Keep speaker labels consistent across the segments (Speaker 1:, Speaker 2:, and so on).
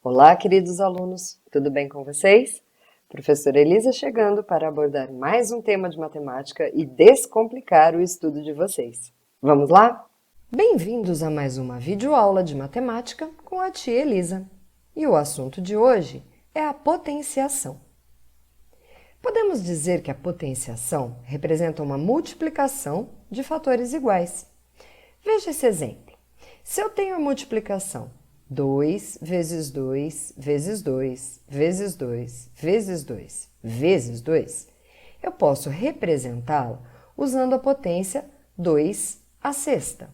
Speaker 1: Olá, queridos alunos, tudo bem com vocês? Professora Elisa chegando para abordar mais um tema de matemática e descomplicar o estudo de vocês. Vamos lá? Bem-vindos a mais uma videoaula de matemática com a tia Elisa. E o assunto de hoje é a potenciação. Podemos dizer que a potenciação representa uma multiplicação de fatores iguais. Veja esse exemplo. Se eu tenho a multiplicação 2 vezes 2 vezes 2 vezes 2 vezes 2 vezes 2, eu posso representá-la usando a potência 2 à sexta,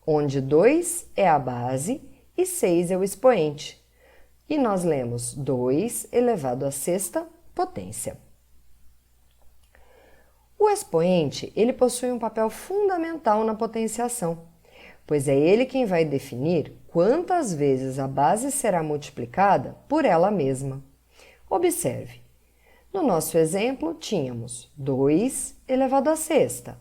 Speaker 1: onde 2 é a base e 6 é o expoente. E nós lemos 2 elevado à sexta potência. O expoente, ele possui um papel fundamental na potenciação, pois é ele quem vai definir quantas vezes a base será multiplicada por ela mesma. Observe, no nosso exemplo tínhamos 2 elevado à sexta,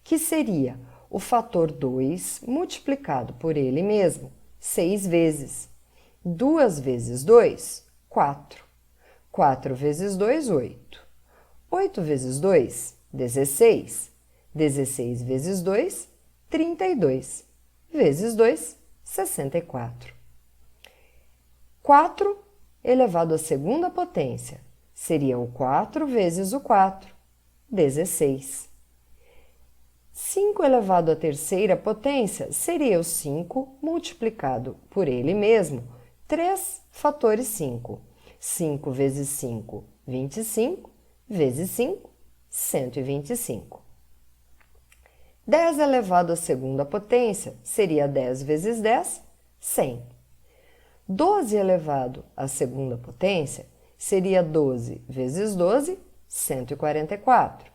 Speaker 1: que seria o fator 2 multiplicado por ele mesmo 6 vezes. 2 vezes 2, 4. 4 vezes 2, 8. 8 vezes 2, 16. 16 vezes 2, 32. Vezes 2, 64. 4 elevado à segunda potência seria o 4 vezes o 4, 16. 5 elevado à terceira potência seria o 5 multiplicado por ele mesmo, 3 fatores 5. 5 vezes 5, 25, vezes 5, 125. 10 elevado à segunda potência seria 10 vezes 10, 100. 12 elevado à segunda potência seria 12 vezes 12, 144.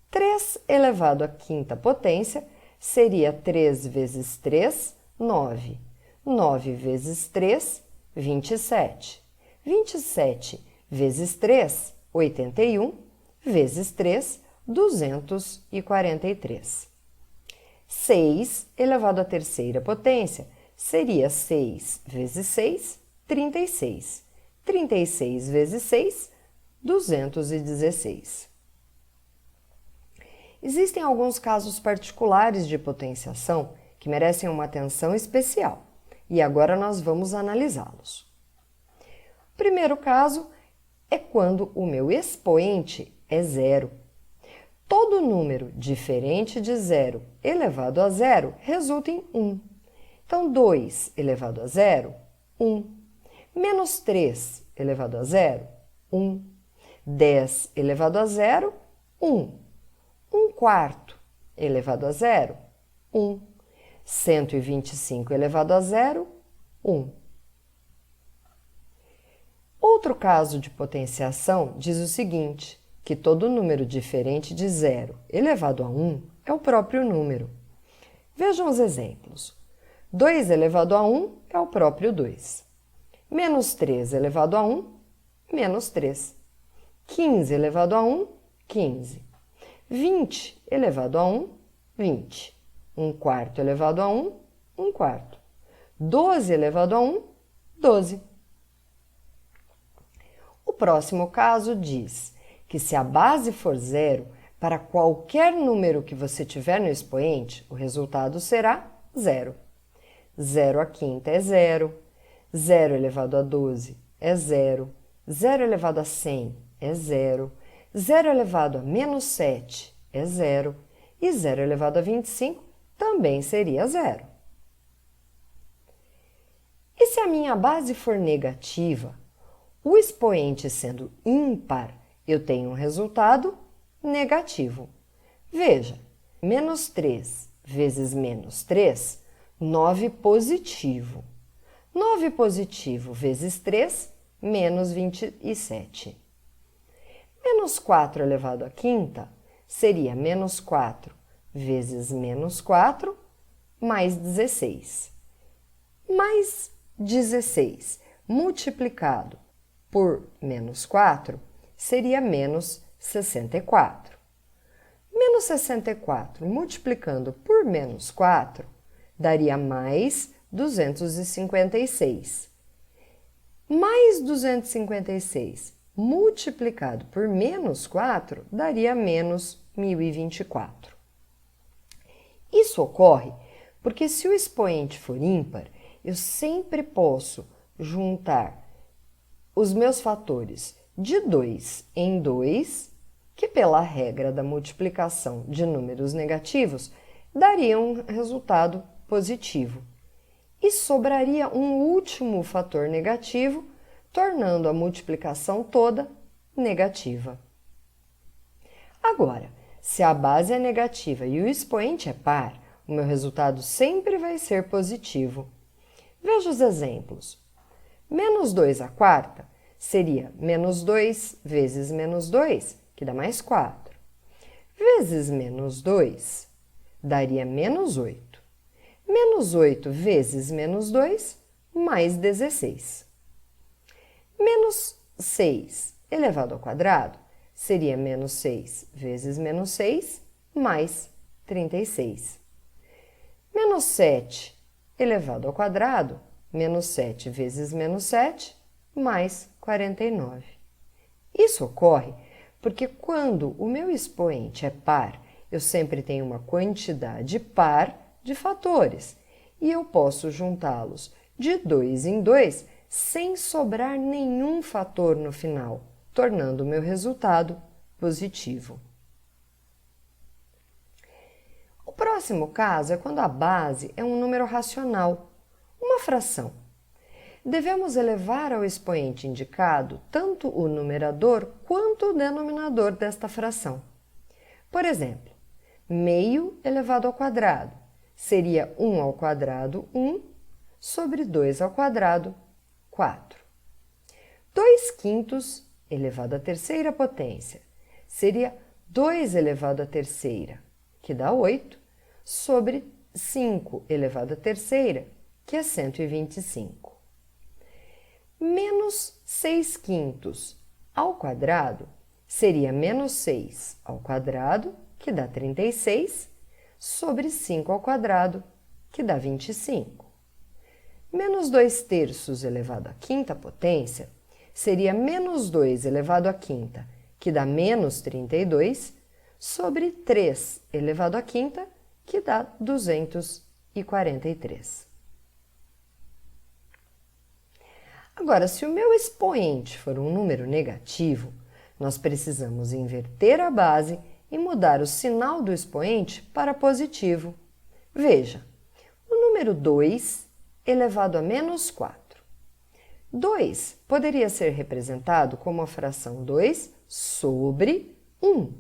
Speaker 1: 3 elevado à quinta potência seria 3 vezes 3, 9. 9 vezes 3, 27. 27 vezes 3, 81. Vezes 3, 243. 6 elevado à terceira potência seria 6 vezes 6, 36. 36 vezes 6, 216. Existem alguns casos particulares de potenciação que merecem uma atenção especial e agora nós vamos analisá-los. O primeiro caso é quando o meu expoente é zero. Todo número diferente de zero elevado a zero resulta em 1. Então, 2 elevado a zero, 1. Menos 3 elevado a zero, 1. 10 elevado a zero, 1. 1 quarto elevado a zero, 1. 125 elevado a zero, 1. Outro caso de potenciação diz o seguinte, que todo número diferente de zero elevado a 1 é o próprio número. Vejam os exemplos. 2 elevado a 1 é o próprio 2. Menos 3 elevado a 1, menos 3. 15 elevado a 1, 15. 20 elevado a 1, 20. 1 quarto elevado a 1, 1 quarto. 12 elevado a 1, 12. O próximo caso diz que se a base for zero, para qualquer número que você tiver no expoente, o resultado será zero. 0 à quinta é zero, 0 elevado a 12 é zero, 0 elevado a 100 é zero, 0 elevado a menos 7 é zero e 0 elevado a 25 também seria zero. E se a minha base for negativa, o expoente sendo ímpar, eu tenho um resultado negativo. Veja, menos 3 vezes menos 3, 9 positivo. 9 positivo vezes 3, menos 27. Menos 4 elevado à quinta seria menos 4 vezes menos 4, mais 16. Mais 16 multiplicado por menos 4 seria menos 64. Menos 64 multiplicando por menos 4 daria mais 256. Mais 256 multiplicado por menos 4 daria menos 1024. Isso ocorre porque se o expoente for ímpar, eu sempre posso juntar os meus fatores de 2 em 2, que pela regra da multiplicação de números negativos, daria um resultado positivo. E sobraria um último fator negativo, tornando a multiplicação toda negativa. Agora, se a base é negativa e o expoente é par, o meu resultado sempre vai ser positivo. Veja os exemplos. Menos 2 à quarta seria menos 2 vezes menos 2, que dá mais 4. Vezes menos 2 daria menos 8. Menos 8 vezes menos 2, mais 16. Menos 6 elevado ao quadrado seria menos 6 vezes menos 6, mais 36. Menos 7 elevado ao quadrado, menos 7 vezes menos 7, mais 49. Isso ocorre porque quando o meu expoente é par, eu sempre tenho uma quantidade par de fatores e eu posso juntá-los de 2 em 2 sem sobrar nenhum fator no final, tornando o meu resultado positivo. O próximo caso é quando a base é um número racional, uma fração. Devemos elevar ao expoente indicado tanto o numerador quanto o denominador desta fração. Por exemplo, meio elevado ao quadrado seria 1 ao quadrado 1 sobre 2 ao quadrado 4. 2 quintos elevado à terceira potência seria 2 elevado à terceira, que dá 8, sobre 5 elevado à terceira, que é 125. Menos 6 quintos ao quadrado seria menos 6 ao quadrado, que dá 36, sobre 5 ao quadrado, que dá 25. Menos 2 terços elevado à quinta potência seria menos 2 elevado à quinta, que dá menos 32, sobre 3 elevado à quinta, que dá 243. Agora, se o meu expoente for um número negativo, nós precisamos inverter a base e mudar o sinal do expoente para positivo. Veja, o número 2 elevado a menos 4. 2 poderia ser representado como a fração 2 sobre 1.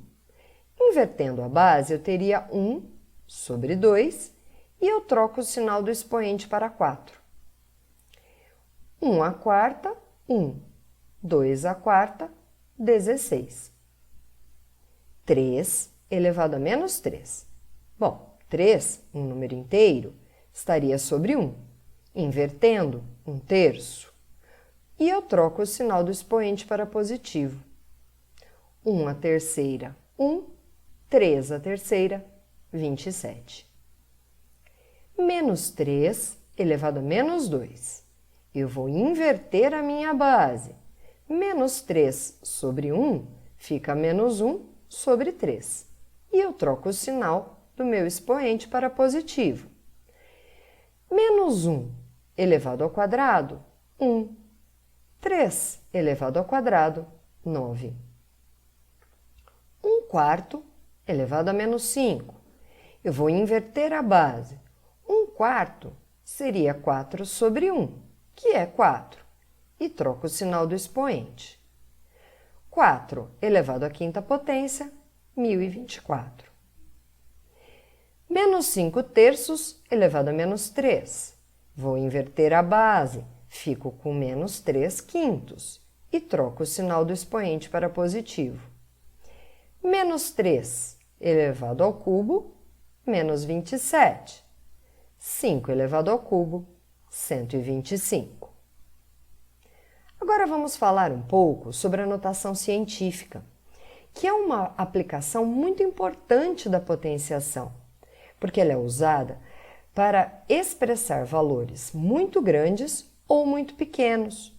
Speaker 1: Invertendo a base, eu teria 1 sobre 2 e eu troco o sinal do expoente para 4. 1 à quarta, 1. 2 à quarta, 16. 3 elevado a menos 3. Bom, 3, um número inteiro, estaria sobre 1. Invertendo, 1 terço. E eu troco o sinal do expoente para positivo. 1 à terceira, 1. 3 à terceira, 27. Menos 3 elevado a menos 2. Eu vou inverter a minha base. Menos 3 sobre 1 fica menos 1 sobre 3. E eu troco o sinal do meu expoente para positivo. Menos 1 elevado ao quadrado, 1. 3 elevado ao quadrado, 9. 1 quarto elevado a menos 5. Eu vou inverter a base. 1 quarto seria 4 sobre 1, que é 4, e troco o sinal do expoente. 4 elevado à quinta potência, 1024. Menos 5 terços elevado a menos 3. Vou inverter a base, fico com menos 3 quintos e troco o sinal do expoente para positivo. Menos 3 elevado ao cubo, menos 27. 5 elevado ao cubo, 125. Agora vamos falar um pouco sobre a notação científica, que é uma aplicação muito importante da potenciação, porque ela é usada para expressar valores muito grandes ou muito pequenos.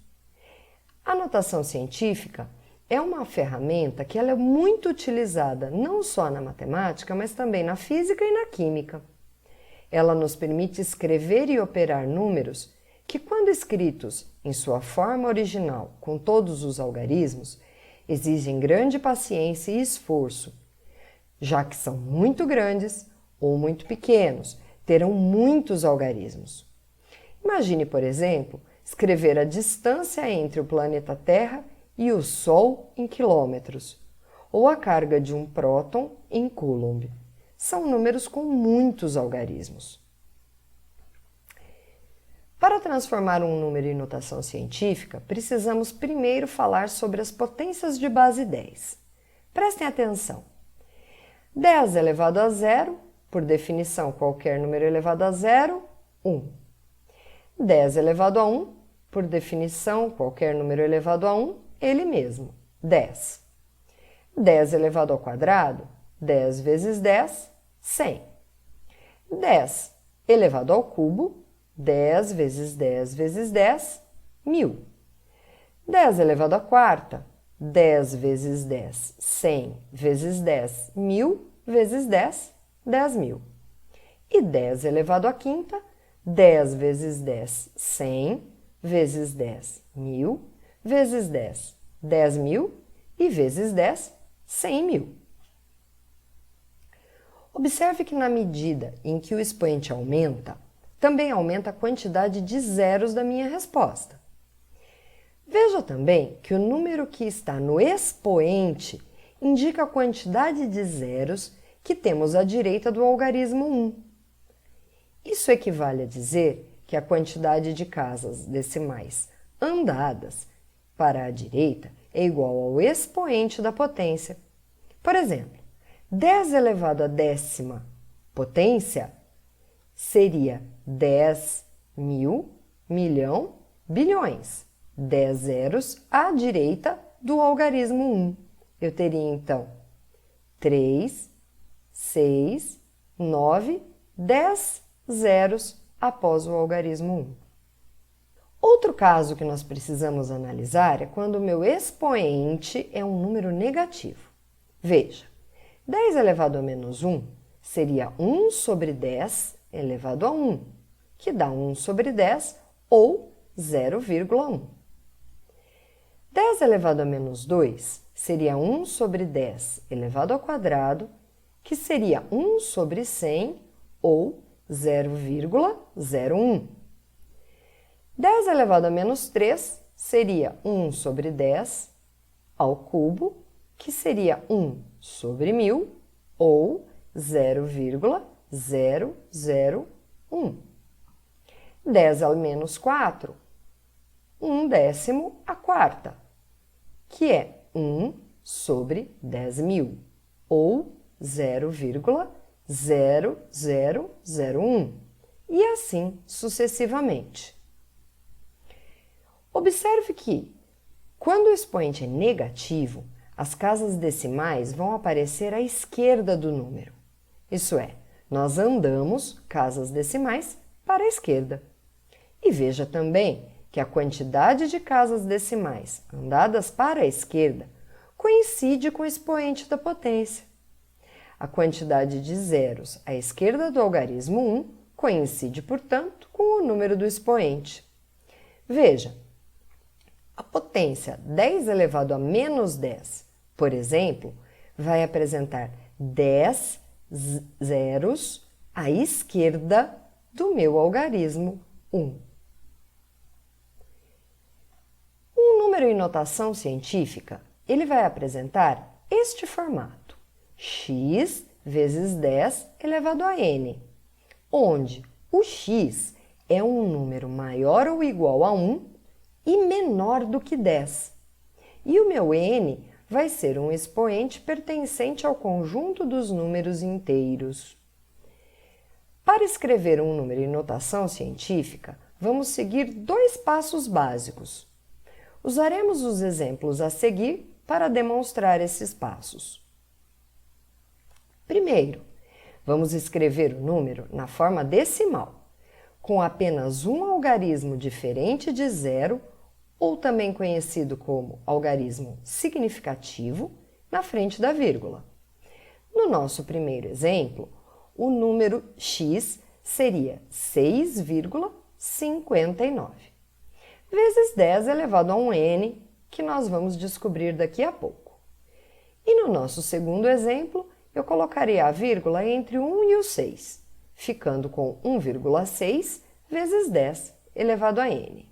Speaker 1: A notação científica é uma ferramenta que ela é muito utilizada não só na matemática, mas também na física e na química. Ela nos permite escrever e operar números que, quando escritos em sua forma original, com todos os algarismos, exigem grande paciência e esforço, já que são muito grandes ou muito pequenos, terão muitos algarismos. Imagine, por exemplo, escrever a distância entre o planeta Terra e o Sol em quilômetros, ou a carga de um próton em coulomb. São números com muitos algarismos. Para transformar um número em notação científica, precisamos primeiro falar sobre as potências de base 10. Prestem atenção. 10 elevado a zero, por definição, qualquer número elevado a zero, 1. 10 elevado a 1, por definição, qualquer número elevado a 1, ele mesmo, 10. 10 elevado ao quadrado, 10 vezes 10, 100. 10 elevado ao cubo, 10 vezes 10 vezes 10, 1000. 10 elevado à quarta, 10 vezes 10, 100 vezes 10, 1000 vezes 10, 10.000. E 10 elevado à quinta, 10 vezes 10, 100 vezes 10, 1000 vezes 10, 10.000 e vezes 10, 100.000. Observe que na medida em que o expoente aumenta, também aumenta a quantidade de zeros da minha resposta. Veja também que o número que está no expoente indica a quantidade de zeros que temos à direita do algarismo 1. Isso equivale a dizer que a quantidade de casas decimais andadas para a direita é igual ao expoente da potência. Por exemplo, 10 elevado à décima potência seria 10 mil, milhão, bilhões. 10 zeros à direita do algarismo 1. Eu teria então 3, 6, 9, 10 zeros após o algarismo 1. Outro caso que nós precisamos analisar é quando o meu expoente é um número negativo. Veja, 10 elevado a menos 1 seria 1 sobre 10 elevado a 1, que dá 1 sobre 10 ou 0,1. 10 elevado a menos 2 seria 1 sobre 10 elevado ao quadrado, que seria 1 sobre 100 ou 0,01. 10 elevado a menos 3 seria 1 sobre 10 ao cubo, que seria 1 sobre 1000 ou 0,001. 10 a menos 4, 1 décimo a quarta, que é 1 sobre 10.000 ou 0,0001 e assim sucessivamente. Observe que, quando o expoente é negativo, as casas decimais vão aparecer à esquerda do número. Isso é, nós andamos casas decimais para a esquerda. E veja também que a quantidade de casas decimais andadas para a esquerda coincide com o expoente da potência. A quantidade de zeros à esquerda do algarismo 1 coincide, portanto, com o número do expoente. Veja, a potência 10 elevado a menos 10, por exemplo, vai apresentar 10 zeros à esquerda do meu algarismo 1. Um número em notação científica, ele vai apresentar este formato: x vezes 10 elevado a n, onde o x é um número maior ou igual a 1 e menor do que 10. E o meu n vai ser um expoente pertencente ao conjunto dos números inteiros. Para escrever um número em notação científica, vamos seguir 2 passos básicos. Usaremos os exemplos a seguir para demonstrar esses passos. Primeiro, vamos escrever o número na forma decimal, com apenas um algarismo diferente de zero ou também conhecido como algarismo significativo, na frente da vírgula. No nosso primeiro exemplo, o número x seria 6,59, vezes 10 elevado a um n, que nós vamos descobrir daqui a pouco. E no nosso segundo exemplo, eu colocaria a vírgula entre o 1 e o 6, ficando com 1,6 vezes 10 elevado a n.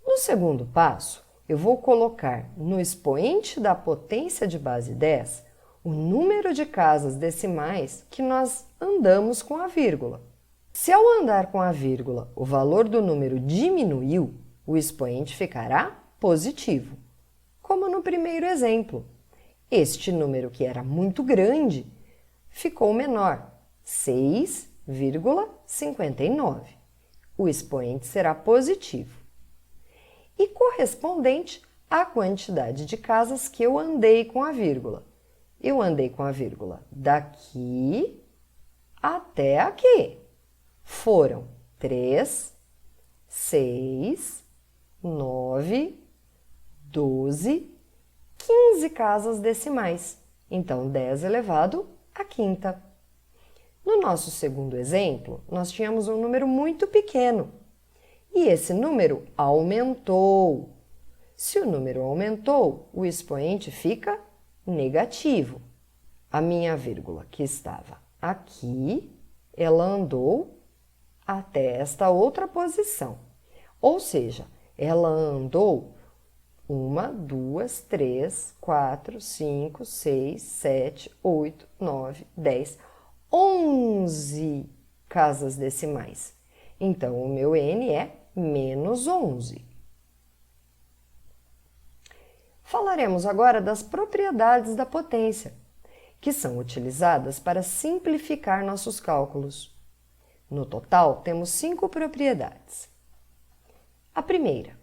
Speaker 1: No segundo passo, eu vou colocar no expoente da potência de base 10 o número de casas decimais que nós andamos com a vírgula. Se ao andar com a vírgula o valor do número diminuiu, o expoente ficará positivo, como no primeiro exemplo. Este número, que era muito grande, ficou menor, 6,59. O expoente será positivo e correspondente à quantidade de casas que eu andei com a vírgula. Eu andei com a vírgula daqui até aqui. Foram 3, 6, 9, 12, 15 casas decimais. Então, 10 elevado à quinta. No nosso segundo exemplo, nós tínhamos um número muito pequeno. E esse número aumentou. Se o número aumentou, o expoente fica negativo. A minha vírgula, que estava aqui, ela andou até esta outra posição. Ou seja, ela andou 1, 2, 3, 4, 5, 6, 7, 8, 9, 10, 11 casas decimais. Então, o meu n é menos 11. Falaremos agora das propriedades da potência, que são utilizadas para simplificar nossos cálculos. No total, temos 5 propriedades. A primeira,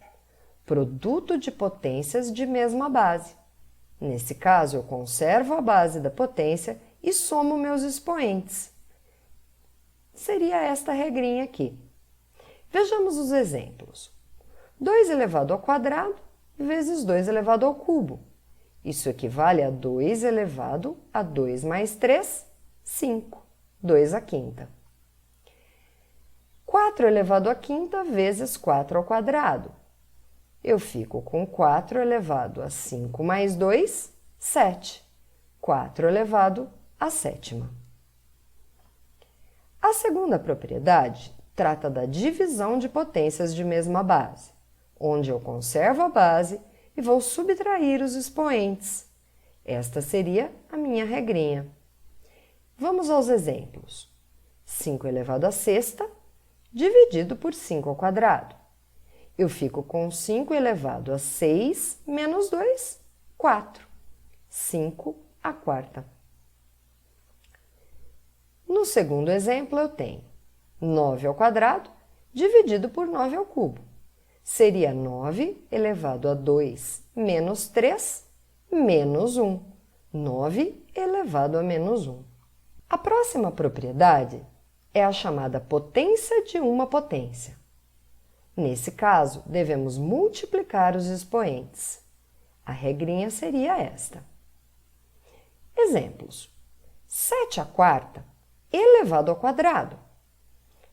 Speaker 1: produto de potências de mesma base. Nesse caso, eu conservo a base da potência e somo meus expoentes. Seria esta regrinha aqui. Vejamos os exemplos. 2 elevado ao quadrado vezes 2 elevado ao cubo. Isso equivale a 2 elevado a 2 mais 3, 5. 2 à quinta. 4 elevado à quinta vezes 4 ao quadrado. Eu fico com 4 elevado a 5 mais 2, 7. 4 elevado à sétima. A segunda propriedade trata da divisão de potências de mesma base, onde eu conservo a base e vou subtrair os expoentes. Esta seria a minha regrinha. Vamos aos exemplos. 5 elevado à sexta dividido por 5 ao quadrado. Eu fico com 5 elevado a 6 menos 2, 4. 5 à quarta. No segundo exemplo, eu tenho 9 ao quadrado dividido por 9 ao cubo. Seria 9 elevado a 2 menos 3 menos 1. 9 elevado a menos 1. A próxima propriedade é a chamada potência de uma potência. Nesse caso, devemos multiplicar os expoentes. A regrinha seria esta. Exemplos. 7 à quarta elevado ao quadrado.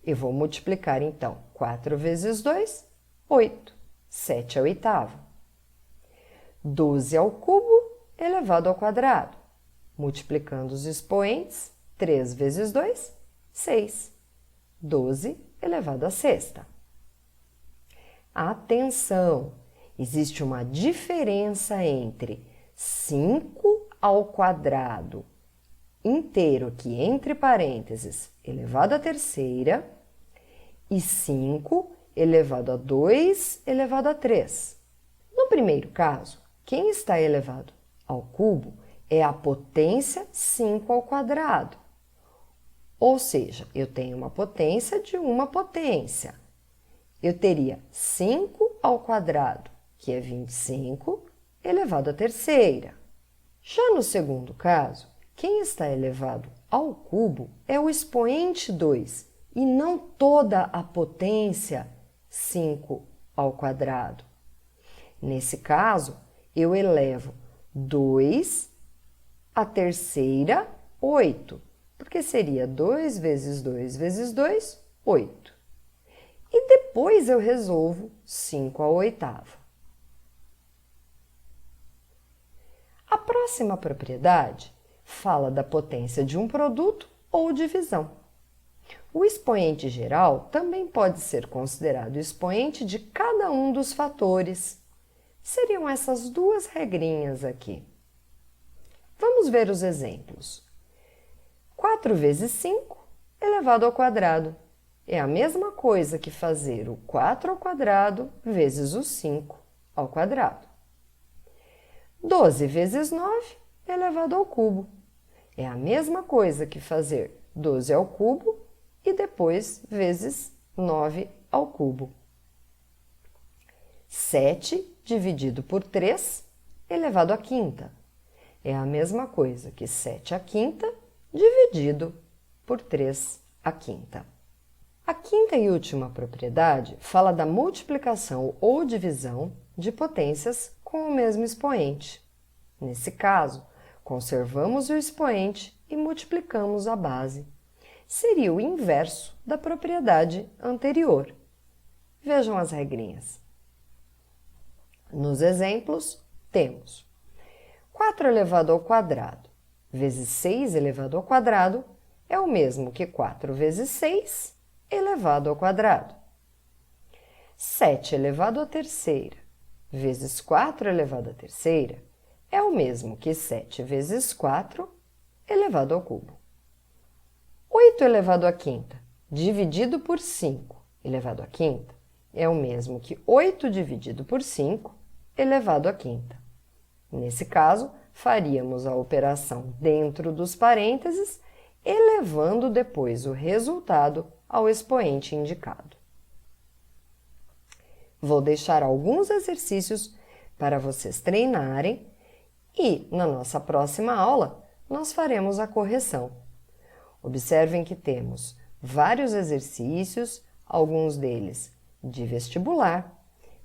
Speaker 1: Eu vou multiplicar, então, 4 vezes 2, 8. 7 à oitava. 12 ao cubo elevado ao quadrado. Multiplicando os expoentes, 3 vezes 2, 6. 12 elevado à sexta. Atenção! Existe uma diferença entre 5 ao quadrado inteiro, aqui entre parênteses, elevado à terceira, e 5 elevado a 2 elevado a 3. No primeiro caso, quem está elevado ao cubo é a potência 5 ao quadrado. Ou seja, eu tenho uma potência de uma potência. Eu teria 5 ao quadrado, que é 25, elevado à terceira. Já no segundo caso, quem está elevado ao cubo é o expoente 2 e não toda a potência 5 ao quadrado. Nesse caso, eu elevo 2 à terceira, 8, porque seria 2 vezes 2 vezes 2, 8. E depois eu resolvo 5 à oitava. A próxima propriedade fala da potência de um produto ou divisão. O expoente geral também pode ser considerado o expoente de cada um dos fatores. Seriam essas duas regrinhas aqui. Vamos ver os exemplos. 4 vezes 5 elevado ao quadrado. É a mesma coisa que fazer o 4 ao quadrado vezes o 5 ao quadrado. 12 vezes 9 elevado ao cubo. É a mesma coisa que fazer 12 ao cubo e depois vezes 9 ao cubo. 7 dividido por 3 elevado à quinta. É a mesma coisa que 7 à quinta dividido por 3 à quinta. A quinta e última propriedade fala da multiplicação ou divisão de potências com o mesmo expoente. Nesse caso, conservamos o expoente e multiplicamos a base. Seria o inverso da propriedade anterior. Vejam as regrinhas. Nos exemplos, temos 4 elevado ao quadrado vezes 6 elevado ao quadrado é o mesmo que 4 vezes 6 elevado ao quadrado. 7 elevado à terceira vezes 4 elevado à terceira é o mesmo que 7 vezes 4 elevado ao cubo. 8 elevado à quinta dividido por 5 elevado à quinta é o mesmo que 8 dividido por 5 elevado à quinta. Nesse caso, faríamos a operação dentro dos parênteses, elevando depois o resultado ao expoente indicado. Vou deixar alguns exercícios para vocês treinarem e, na nossa próxima aula, nós faremos a correção. Observem que temos vários exercícios, alguns deles de vestibular.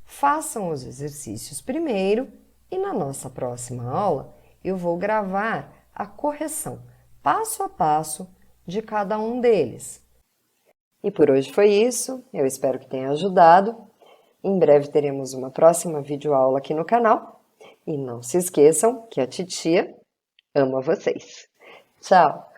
Speaker 1: Façam os exercícios primeiro e na nossa próxima aula eu vou gravar a correção passo a passo de cada um deles. E por hoje foi isso, eu espero que tenha ajudado. Em breve teremos uma próxima videoaula aqui no canal. E não se esqueçam que a titia ama vocês. Tchau!